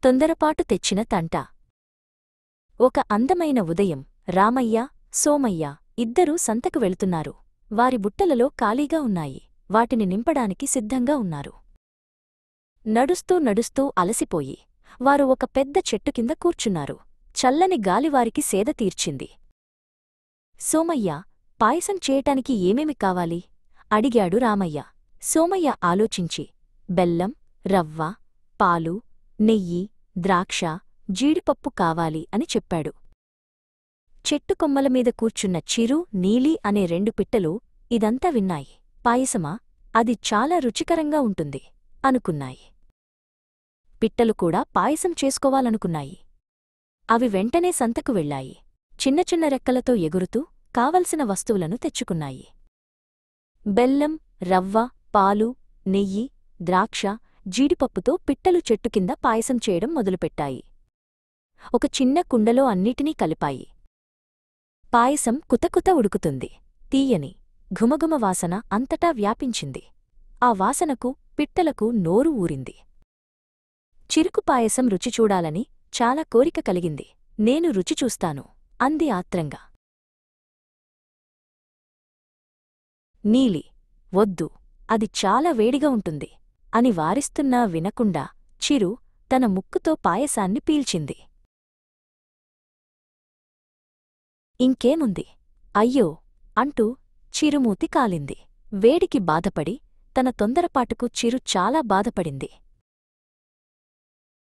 తొందరపాటు తెచ్చిన తంట. ఒక అందమైన ఉదయం రామయ్య, సోమయ్య ఇద్దరూ సంతకు వెళుతున్నారు. వారి బుట్టలలో ఖాళీగా ఉన్నాయి. వాటిని నింపడానికి సిద్ధంగా ఉన్నారు. నడుస్తూ నడుస్తూ అలసిపోయి వారు ఒక పెద్ద చెట్టు కింద కూర్చున్నారు. చల్లని గాలివారికి సేద తీర్చింది. సోమయ్య, పాయసం చేయటానికి ఏమేమి కావాలి? అడిగాడు రామయ్య. సోమయ్య ఆలోచించి, బెల్లం, రవ్వ, పాలు, నెయ్యి, ద్రాక్ష, జీడిపప్పు కావాలి అని చెప్పాడు. చెట్టు కొమ్మలమీద కూర్చున్న చిరు, నీలి అనే 2 పిట్టలు ఇదంతా విన్నాయి. పాయసమా? అది చాలా రుచికరంగా ఉంటుంది అనుకున్నాయి. పిట్టలు కూడా పాయసం చేసుకోవాలనుకున్నాయి. అవి వెంటనే సంతకు వెళ్లాయి. చిన్న చిన్న రెక్కలతో ఎగురుతూ కావలసిన వస్తువులను తెచ్చుకున్నాయి. బెల్లం, రవ్వ, పాలు, నెయ్యి, ద్రాక్ష, జీడిపప్పుతో పిట్టలు చెట్టు కింద పాయసం చేయడం మొదలుపెట్టాయి. ఒక చిన్న కుండలో అన్నిటినీ కలిపాయి. పాయసం కుతకుత ఉడుకుతుంది. తీయని ఘుమఘుమ వాసన అంతటా వ్యాపించింది. ఆ వాసనకు పిట్టలకు నోరు ఊరింది. చిరుకు పాయసం రుచి చూడాలని చాలా కోరిక కలిగింది. నేను రుచి చూస్తాను అంది ఆత్రంగా. నీలి, వద్దు, అది చాలా వేడిగా ఉంటుంది అని వారిస్తున్నా వినకుండా చిరు తన ముక్కుతో పాయసాన్ని పీల్చింది. ఇంకేముంది? అయ్యో అంటూ చిరుమూతి కాలింది. వేడికి బాధపడి తన తొందరపాటుకు చిరు చాలా బాధపడింది.